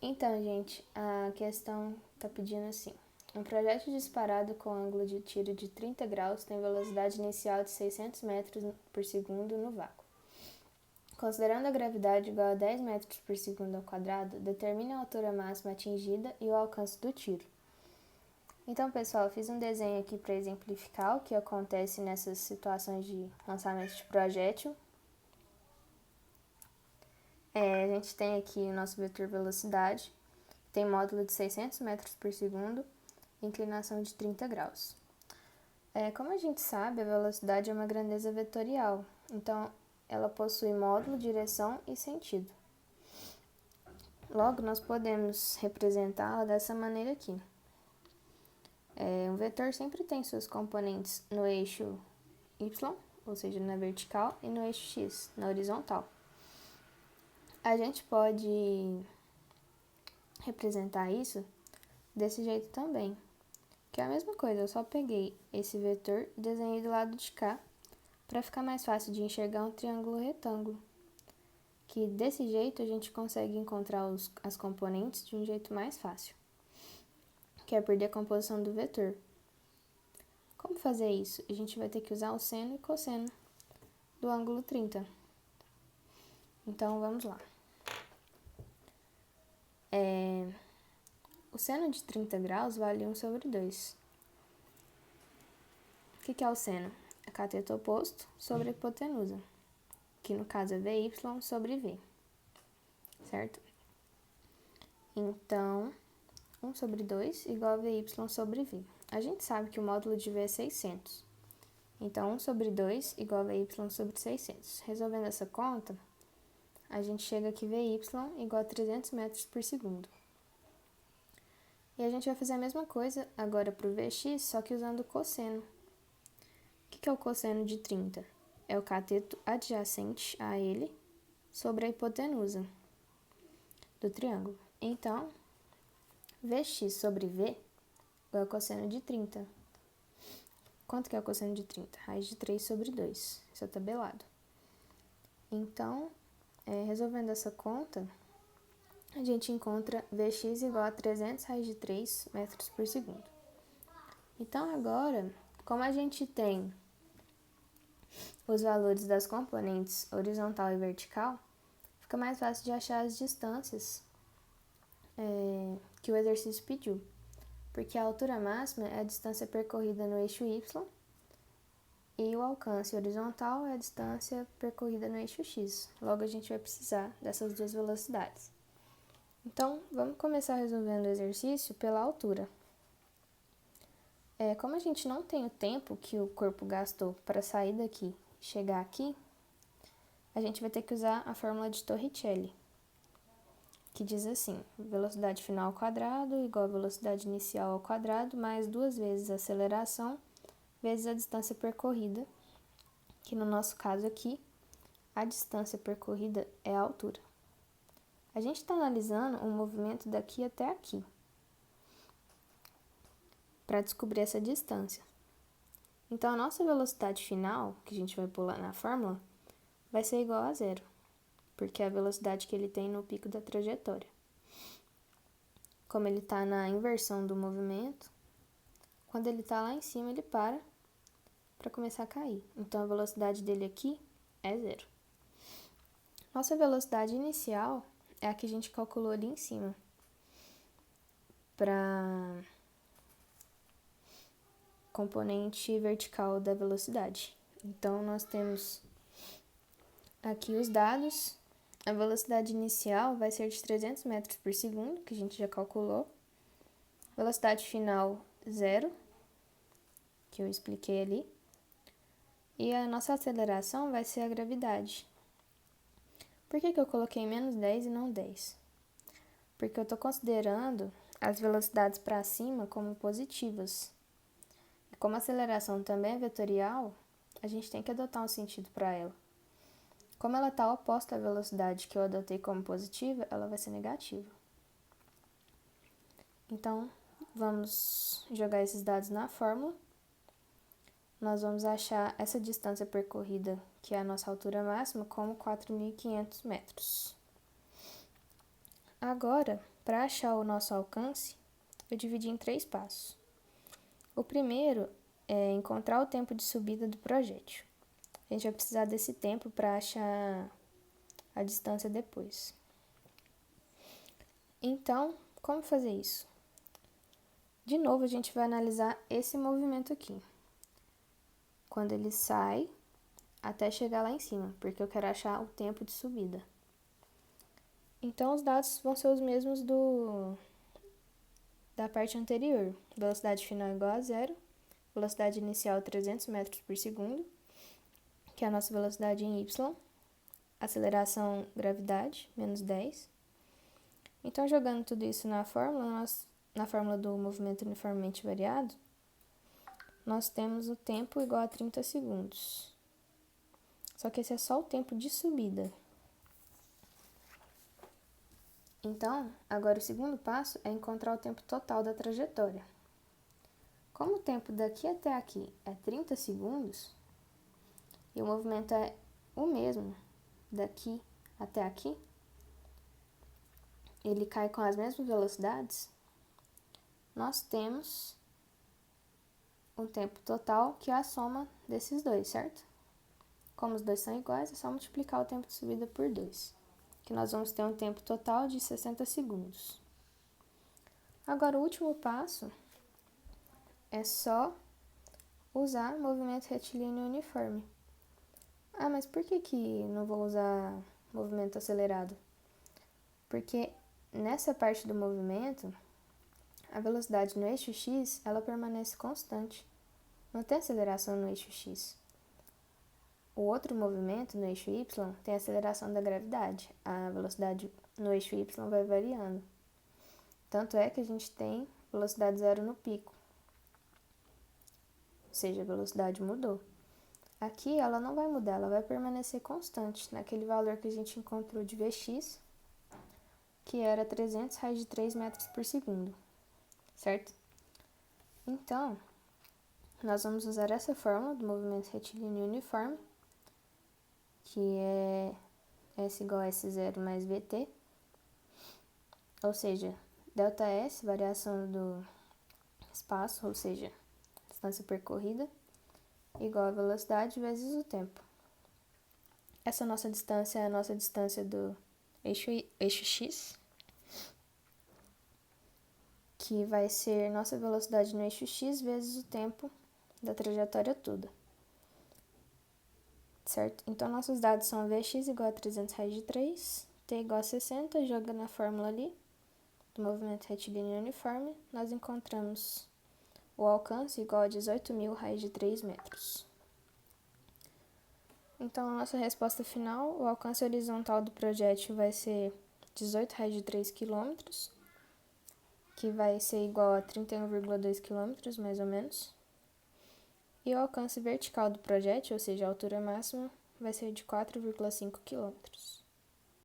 Então, gente, a questão está pedindo assim. Um projétil disparado com ângulo de tiro de 30 graus tem velocidade inicial de 600 metros por segundo no vácuo. Considerando a gravidade igual a 10 metros por segundo ao quadrado, determine a altura máxima atingida e o alcance do tiro. Então, pessoal, eu fiz um desenho aqui para exemplificar o que acontece nessas situações de lançamento de projétil. A gente tem aqui o nosso vetor velocidade, tem módulo de 600 metros por segundo, inclinação de 30 graus. Como a gente sabe, a velocidade é uma grandeza vetorial, então ela possui módulo, direção e sentido. Logo, nós podemos representá-la dessa maneira aqui. Um vetor sempre tem suas componentes no eixo y, ou seja, na vertical, e no eixo x, na horizontal. A gente pode representar isso desse jeito também, que é a mesma coisa, eu só peguei esse vetor e desenhei do lado de cá, para ficar mais fácil de enxergar um triângulo retângulo, que desse jeito a gente consegue encontrar as componentes de um jeito mais fácil, que é por decomposição do vetor. Como fazer isso? A gente vai ter que usar o seno e cosseno do ângulo 30. Então, vamos lá. O seno de 30 graus vale 1 sobre 2. O que é o seno? É cateto oposto sobre a hipotenusa, que no caso é VY sobre V, certo? Então, 1 sobre 2 igual a VY sobre V. A gente sabe que o módulo de V é 600. Então, 1 sobre 2 igual a VY sobre 600. Resolvendo essa conta, a gente chega aqui VY igual a 300 metros por segundo. E a gente vai fazer a mesma coisa agora para o Vx, só que usando o cosseno. O que é o cosseno de 30? É o cateto adjacente a ele sobre a hipotenusa do triângulo. Então, Vx sobre V é o cosseno de 30. Quanto que é o cosseno de 30? Raiz de 3 sobre 2. Isso é tabelado. Então, resolvendo essa conta, a gente encontra Vx igual a 300 raiz de 3 metros por segundo. Então, agora, como a gente tem os valores das componentes horizontal e vertical, fica mais fácil de achar as distâncias que o exercício pediu, porque a altura máxima é a distância percorrida no eixo y e o alcance horizontal é a distância percorrida no eixo x. Logo, a gente vai precisar dessas duas velocidades. Então, vamos começar resolvendo o exercício pela altura. Como a gente não tem o tempo que o corpo gastou para sair daqui e chegar aqui, a gente vai ter que usar a fórmula de Torricelli, que diz assim: velocidade final ao quadrado igual a velocidade inicial ao quadrado mais 2 vezes a aceleração vezes a distância percorrida, que no nosso caso aqui, a distância percorrida é a altura. A gente está analisando o movimento daqui até aqui, para descobrir essa distância. Então, a nossa velocidade final, que a gente vai pular na fórmula, vai ser igual a zero, porque é a velocidade que ele tem no pico da trajetória. Como ele está na inversão do movimento, quando ele está lá em cima, ele para começar a cair. Então, a velocidade dele aqui é zero. Nossa velocidade inicial é a que a gente calculou ali em cima, para componente vertical da velocidade. Então, nós temos aqui os dados. A velocidade inicial vai ser de 300 metros por segundo, que a gente já calculou. Velocidade final, zero, que eu expliquei ali. E a nossa aceleração vai ser a gravidade. Por que eu coloquei menos 10 e não 10? Porque eu estou considerando as velocidades para cima como positivas. E como a aceleração também é vetorial, a gente tem que adotar um sentido para ela. Como ela está oposta à velocidade que eu adotei como positiva, ela vai ser negativa. Então, vamos jogar esses dados na fórmula. Nós vamos achar essa distância percorrida, que é a nossa altura máxima, como 4.500 metros. Agora, para achar o nosso alcance, eu dividi em 3 passos. O primeiro é encontrar o tempo de subida do projétil. A gente vai precisar desse tempo para achar a distância depois. Então, como fazer isso? De novo, a gente vai analisar esse movimento aqui. Quando ele sai até chegar lá em cima, porque eu quero achar o tempo de subida. Então, os dados vão ser os mesmos da parte anterior. Velocidade final igual a 0, velocidade inicial 300 metros por segundo, que é a nossa velocidade em y, aceleração gravidade, menos 10. Então, jogando tudo isso na fórmula do movimento uniformemente variado, nós temos o tempo igual a 30 segundos. Só que esse é só o tempo de subida. Então, agora o segundo passo é encontrar o tempo total da trajetória. Como o tempo daqui até aqui é 30 segundos, e o movimento é o mesmo daqui até aqui, ele cai com as mesmas velocidades, nós temos um tempo total que é a soma desses dois, certo? Como os dois são iguais, é só multiplicar o tempo de subida por 2, que nós vamos ter um tempo total de 60 segundos. Agora, o último passo é só usar movimento retilíneo uniforme. Ah, mas por que não vou usar movimento acelerado? Porque nessa parte do movimento, a velocidade no eixo x, ela permanece constante. Não tem aceleração no eixo x. O outro movimento, no eixo y, tem a aceleração da gravidade. A velocidade no eixo y vai variando. Tanto é que a gente tem velocidade zero no pico. Ou seja, a velocidade mudou. Aqui ela não vai mudar, ela vai permanecer constante naquele valor que a gente encontrou de Vx, que era 300 raiz de 3 metros por segundo, certo? Então, nós vamos usar essa fórmula do movimento retilíneo uniforme, que é S igual a S0 mais VT, ou seja, ΔS, variação do espaço, ou seja, distância percorrida, igual a velocidade vezes o tempo. Essa nossa distância é a nossa distância do eixo x, que vai ser nossa velocidade no eixo x vezes o tempo da trajetória toda. Certo? Então, nossos dados são Vx igual a 300 raiz de 3, T igual a 60, joga na fórmula ali, do movimento retilíneo uniforme, nós encontramos o alcance igual a 18.000 raiz de 3 metros. Então, a nossa resposta final, o alcance horizontal do projétil vai ser 18 raiz de 3 km, que vai ser igual a 31,2 km, mais ou menos. E o alcance vertical do projétil, ou seja, a altura máxima, vai ser de 4,5 km.